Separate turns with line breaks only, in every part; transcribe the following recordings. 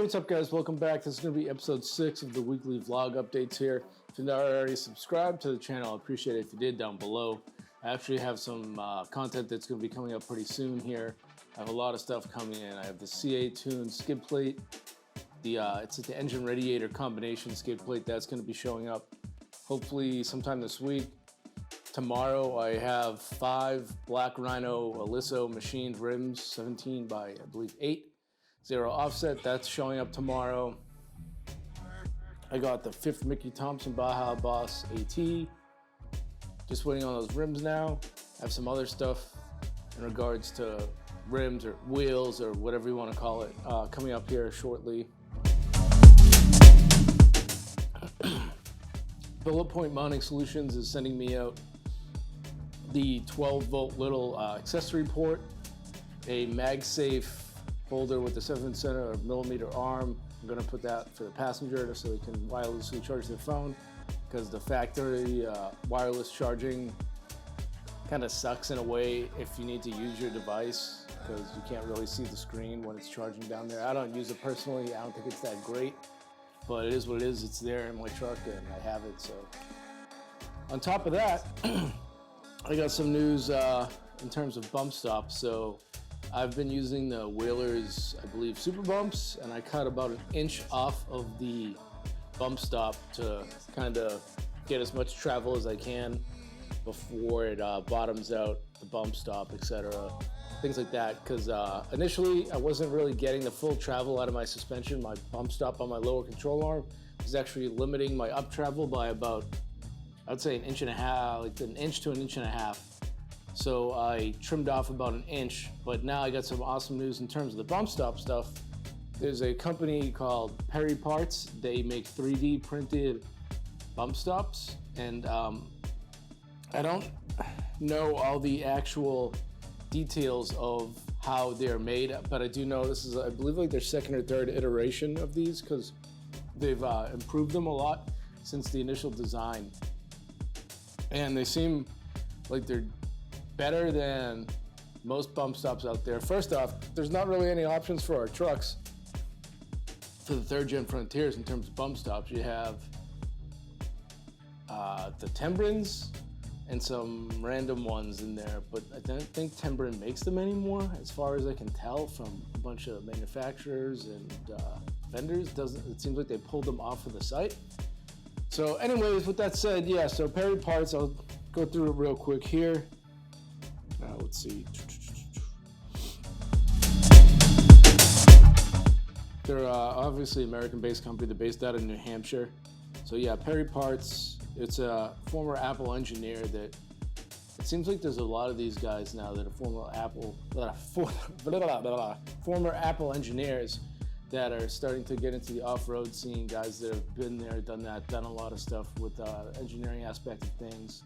what's up guys? Welcome back. This is going to be episode 6 of the weekly vlog updates here. If you're not already subscribed to the channel, I appreciate it if you did down below. I actually have some content that's going to be coming up pretty soon here. I have a lot of stuff coming in. I have the CaTuned skid plate. It's like the engine radiator combination skid plate that's going to be showing up hopefully sometime this week. Tomorrow I have 5 Black Rhino Aliso machined rims, 17 by I believe 8. 0 offset, that's showing up tomorrow. I got the 5th Mickey Thompson Baja Boss AT. Just waiting on those rims now. I have some other stuff in regards to rims or wheels or whatever you want to call it coming up here shortly. Bullet Point Mounting Solutions is sending me out the 12 volt little accessory port, a MagSafe holder with the 7mm arm. I'm going to put that for the passenger so they can wirelessly charge their phone, because the factory wireless charging kind of sucks in a way if you need to use your device, because you can't really see the screen when it's charging down there. I don't use it personally. I don't think it's that great, but it is what it is. It's there in my truck and I have it. So on top of that, I got some news in terms of bump stops. So I've been using the Wheeler's, I believe, Super Bumps, and I cut about 1 inch off of the bump stop to kind of get as much travel as I can before it bottoms out the bump stop, etc. Things like that, because initially I wasn't really getting the full travel out of my suspension. My bump stop on my lower control arm was actually limiting my up travel by about, I'd say 1.5 inches, like 1 inch to 1.5 inches. So I trimmed off about 1 inch, but now I got some awesome news in terms of the bump stop stuff. There's a company called Perry Parts. They make 3D printed bump stops, and I don't know all the actual details of how they're made, but I do know this is, I believe, like their 2nd or 3rd iteration of these, because they've improved them a lot since the initial design, and they seem like they're better than most bump stops out there. First off, there's not really any options for our trucks for the 3rd gen Frontiers in terms of bump stops. You have the Tembrins and some random ones in there, but I don't think Tembrin makes them anymore, as far as I can tell from a bunch of manufacturers and vendors. It seems like they pulled them off of the site. So anyways, with that said, yeah, so Perry Parts, I'll go through it real quick here. Let's see. They're obviously an American-based company. They're based out of New Hampshire. So yeah, Perry Parts. It's a former Apple engineer that, it seems like there's a lot of these guys now that are former Apple engineers that are starting to get into the off-road scene. Guys that have been there, done that, done a lot of stuff with the engineering aspect of things,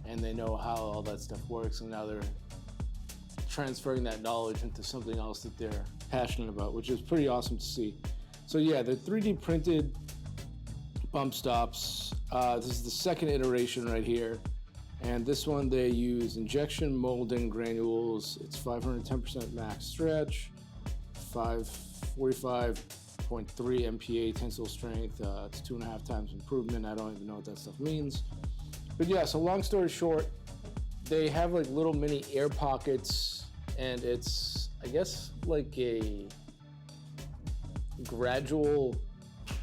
and they know how all that stuff works, and now they're transferring that knowledge into something else that they're passionate about, which is pretty awesome to see. So yeah, they're 3D printed bump stops. This is the 2nd iteration right here, and this one they use injection molding granules. It's 510% max stretch, 45.3 MPa tensile strength. It's 2.5 times improvement. I don't even know what that stuff means. But yeah, so long story short, they have like little mini air pockets, and it's, I guess, like a gradual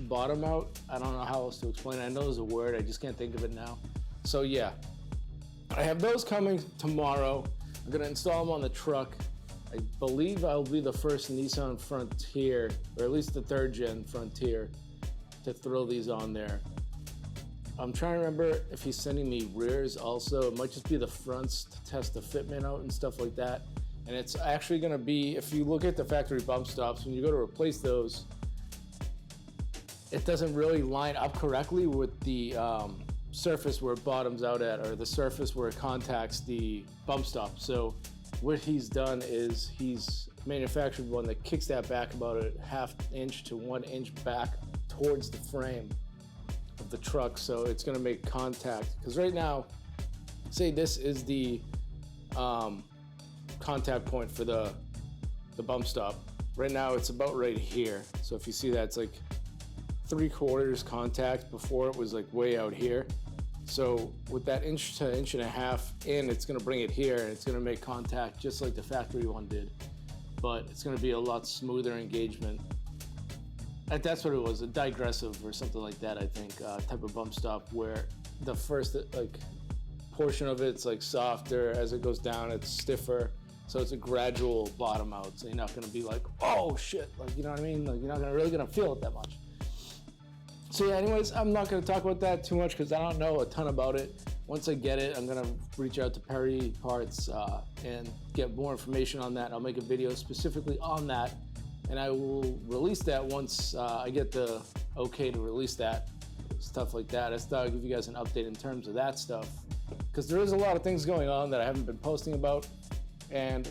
bottom out. I don't know how else to explain it. I know there's a word, I just can't think of it now. So yeah, I have those coming tomorrow. I'm gonna install them on the truck. I believe I'll be the first Nissan Frontier, or at least the 3rd gen Frontier, to throw these on there. I'm trying to remember if he's sending me rears also. It might just be the fronts to test the fitment out and stuff like that. And it's actually gonna be, if you look at the factory bump stops, when you go to replace those, it doesn't really line up correctly with the surface where it bottoms out at, or the surface where it contacts the bump stop. So what he's done is he's manufactured one that kicks that back about a 1/2 inch to 1 inch back towards the frame of the truck, so it's going to make contact. Because right now, say this is the contact point for the bump stop. Right now it's about right here. So if you see that, it's like 3/4 contact. Before it was like way out here. So with that inch to inch and a half in, it's gonna bring it here and it's gonna make contact just like the factory one did. But it's gonna be a lot smoother engagement. That's what it was, a digressive or something like that, I think, type of bump stop, where the first like portion of it's like softer. As it goes down, it's stiffer. So it's a gradual bottom out. So you're not gonna be like, oh shit, like, you know what I mean? Like, you're not really gonna feel it that much. So yeah, anyways, I'm not gonna talk about that too much because I don't know a ton about it. Once I get it, I'm gonna reach out to Perry Parts and get more information on that. I'll make a video specifically on that, and I will release that once I get the okay to release that, stuff like that. I just thought I'd give you guys an update in terms of that stuff, because there is a lot of things going on that I haven't been posting about. And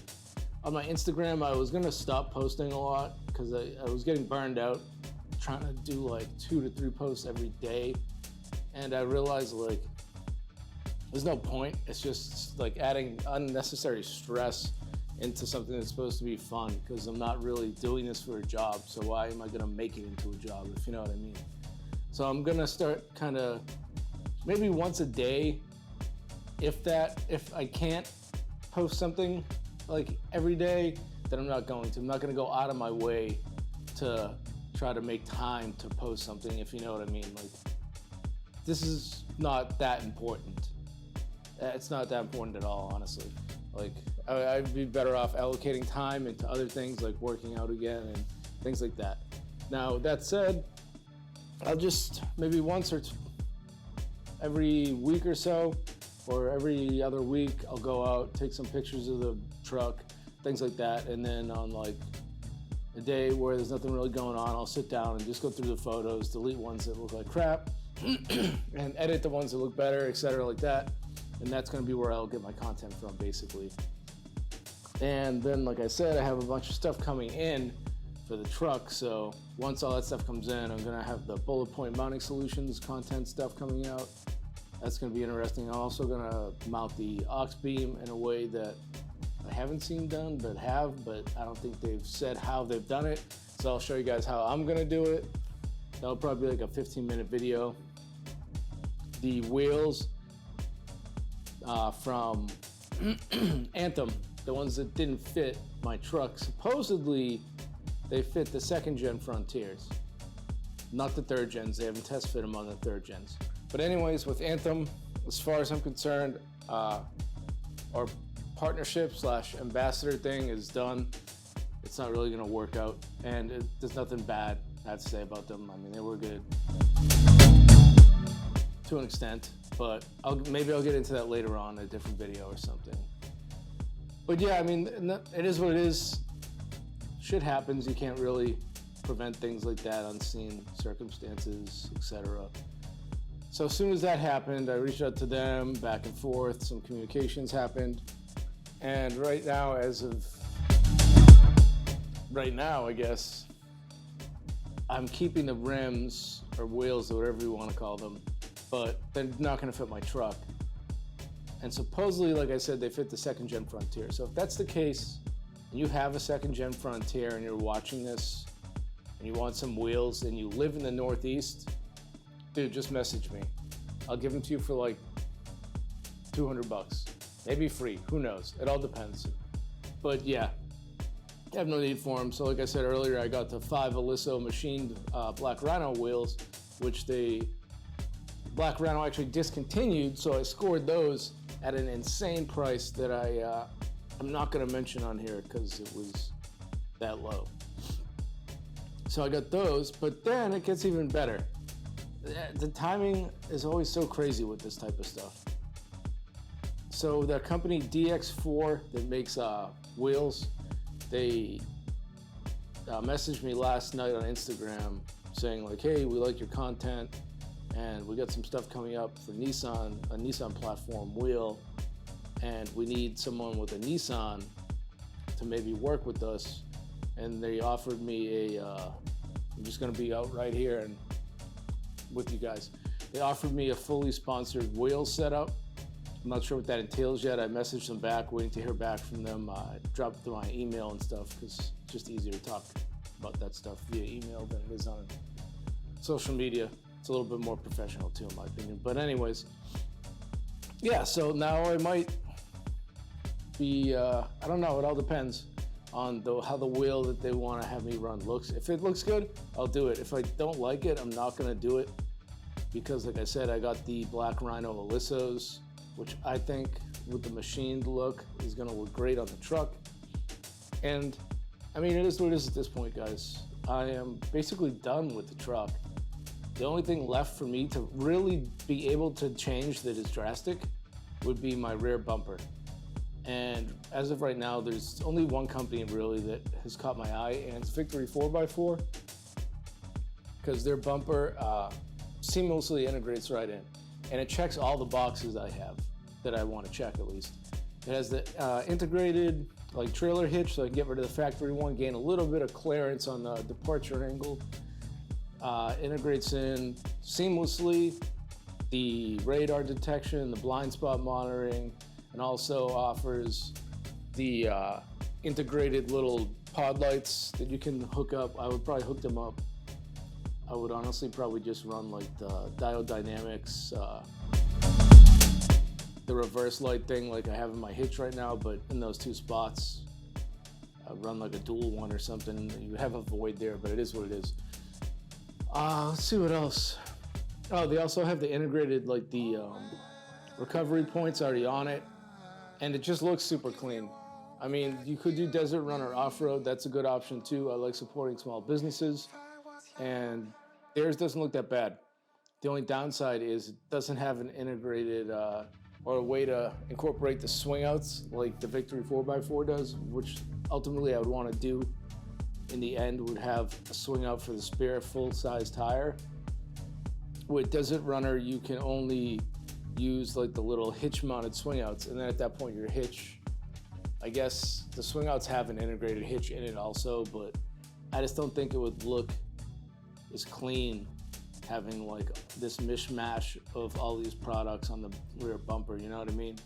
on my Instagram, I was gonna stop posting a lot because I was getting burned out trying to do like 2 to 3 posts every day, and I realized like there's no point. It's just like adding unnecessary stress into something that's supposed to be fun, because I'm not really doing this for a job, so why am I gonna make it into a job, if you know what I mean? So I'm gonna start kind of maybe once a day, if I can't post something like every day, then I'm not going to. I'm not gonna go out of my way to try to make time to post something, if you know what I mean. Like, this is not that important. It's not that important at all, honestly. Like, I'd be better off allocating time into other things like working out again and things like that. Now, that said, I'll just maybe once or every week or so, or every other week, I'll go out, take some pictures of the truck, things like that, and then on like a day where there's nothing really going on, I'll sit down and just go through the photos, delete ones that look like crap, and edit the ones that look better, etc., like that. And that's gonna be where I'll get my content from, basically. And then, like I said, I have a bunch of stuff coming in for the truck, so once all that stuff comes in, I'm gonna have the bullet point mounting solutions content stuff coming out. That's gonna be interesting. I'm also gonna mount the aux beam in a way that I haven't seen done, but I don't think they've said how they've done it. So I'll show you guys how I'm gonna do it. That'll probably be like a 15-minute video. The wheels from Anthem, the ones that didn't fit my truck, supposedly they fit the 2nd gen Frontiers, not the 3rd gens. They haven't test fit them on the 3rd gens. But anyways, with Anthem, as far as I'm concerned, our partnership / ambassador thing is done. It's not really gonna work out, and there's nothing bad I have to say about them. I mean, they were good to an extent, but maybe I'll get into that later on in a different video or something. But yeah, I mean, it is what it is. Shit happens. You can't really prevent things like that, unseen circumstances, etc. So as soon as that happened, I reached out to them, back and forth, some communications happened. And right now, I guess, I'm keeping the rims or wheels or whatever you want to call them, but they're not going to fit my truck. And supposedly, like I said, they fit the 2nd gen Frontier. So if that's the case, and you have a 2nd gen Frontier and you're watching this and you want some wheels and you live in the Northeast, dude, just message me. I'll give them to you for like $200, maybe free, who knows? It all depends. But yeah, I have no need for them. So like I said earlier, I got the 5 Aliso machined Black Rhino wheels, which Black Rhino actually discontinued, so I scored those at an insane price that I'm not gonna mention on here because it was that low. So I got those, but then it gets even better. The timing is always so crazy with this type of stuff. So the company Dx4 that makes wheels, they messaged me last night on Instagram saying like, hey, we like your content and we got some stuff coming up for Nissan, a Nissan platform wheel, and we need someone with a Nissan to maybe work with us. And they offered me I'm just gonna be out right here and with you guys. They offered me a fully sponsored wheel setup, I'm not sure what that entails yet. I messaged them back, waiting to hear back from them. I dropped them my email and stuff because it's just easier to talk about that stuff via email than it is on social media. It's a little bit more professional too, in my opinion. But anyways, yeah, so now I might be, I don't know, it all depends on how the wheel that they want to have me run looks. If it looks good, I'll do it. If I don't like it, I'm not going to do it because, like I said, I got the Black Rhino Alisos, which I think with the machined look is going to look great on the truck. And I mean, it is what it is at this point, guys. I am basically done with the truck. The only thing left for me to really be able to change that is drastic would be my rear bumper. And as of right now, there's only one company really that has caught my eye, and it's Victory 4x4, because their bumper seamlessly integrates right in. And it checks all the boxes I have that I want to check at least. It has the integrated like trailer hitch, so I can get rid of the factory one, gain a little bit of clearance on the departure angle. Integrates in seamlessly the radar detection, the blind spot monitoring, and also offers the integrated little pod lights that you can hook up. I would probably hook them up. I would honestly probably just run like the Diode Dynamics, the reverse light thing like I have in my hitch right now, but in those two spots. I'd run like a dual one or something. You have a void there, but it is what it is. Let's see what else. Oh, they also have the integrated, like the recovery points already on it, and it just looks super clean. I mean, you could do Desert Run or Offroad. That's a good option too. I like supporting small businesses, and theirs doesn't look that bad. The only downside is it doesn't have an integrated or a way to incorporate the swing outs like the Victory 4x4 does, which ultimately I would want to do in the end would have a swing out for the spare full-size tire. With Desert Runner, you can only use like the little hitch-mounted swing outs, and then at that point your hitch, I guess the swing outs have an integrated hitch in it also, but I just don't think it would look as clean having like this mishmash of all these products on the rear bumper, you know what I mean?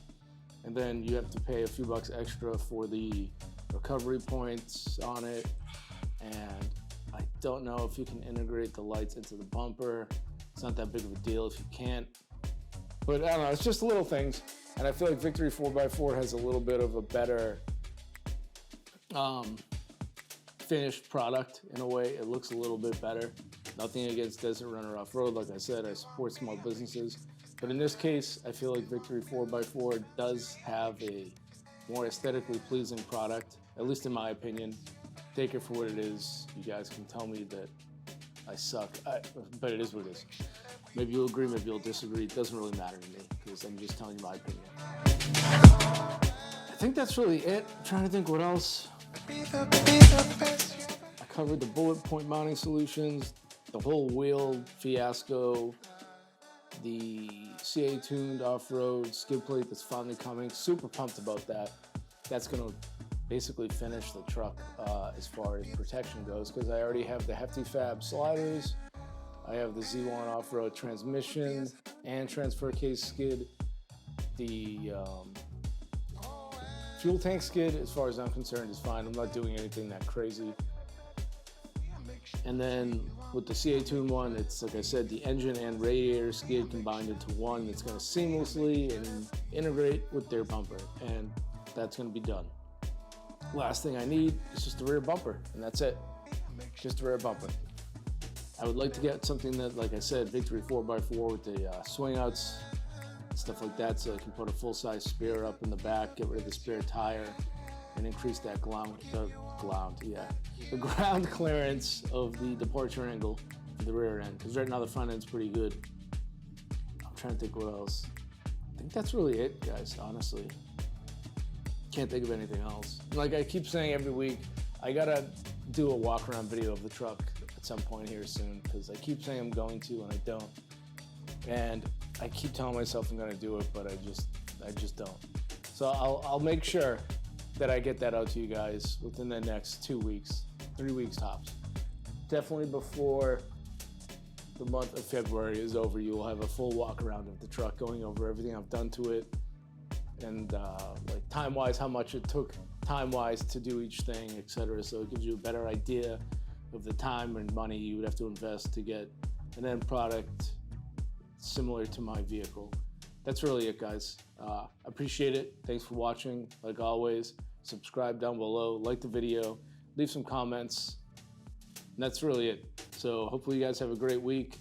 And then you have to pay a few bucks extra for the recovery points on it, and I don't know if you can integrate the lights into the bumper. It's not that big of a deal if you can't, but I don't know, it's just little things. And I feel like Victory 4x4 has a little bit of a better finished product in a way. It looks a little bit better. Nothing against Desert Runner Off-Road. Like I said, I support small businesses. But in this case, I feel like Victory 4x4 does have a more aesthetically pleasing product, at least in my opinion. Take it for what it is. You guys can tell me that I suck, but it is what it is. Maybe you'll agree, maybe you'll disagree. It doesn't really matter to me because I'm just telling you my opinion. I think that's really it. I'm trying to think what else. I covered the bullet point mounting solutions, the whole wheel fiasco, the CaTuned off-road skid plate that's finally coming. Super pumped about that. That's gonna basically finish the truck as far as protection goes, because I already have the Hefty Fab sliders, I have the Z1 off-road transmission and transfer case skid, the fuel tank skid, as far as I'm concerned, is fine. I'm not doing anything that crazy. And then with the CaTuned one, it's like I said, the engine and radiator skid combined into one that's going to seamlessly and integrate with their bumper, and that's going to be done. Last thing I need is just a rear bumper, and that's it. Just a rear bumper. I would like to get something that, like I said, Victory 4x4 with the swing outs, stuff like that, so I can put a full-size spare up in the back, get rid of the spare tire, and increase that the ground clearance of the departure angle for the rear end, because right now the front end's pretty good. I'm trying to think what else. I think that's really it, guys, honestly. Can't think of anything else. Like I keep saying every week, I gotta do a walk around video of the truck at some point here soon, because I keep saying I'm going to and I don't. And I keep telling myself I'm gonna do it, but I just don't. So I'll make sure that I get that out to you guys within the next 2 weeks, 3 weeks tops. Definitely before the month of February is over, you will have a full walk around of the truck, going over everything I've done to it, and like time-wise, how much it took time-wise to do each thing, etc. So it gives you a better idea of the time and money you would have to invest to get an end product similar to my vehicle. That's really it, guys. Appreciate it. Thanks for watching. Like always, subscribe down below, like the video, leave some comments, and that's really it. So hopefully you guys have a great week.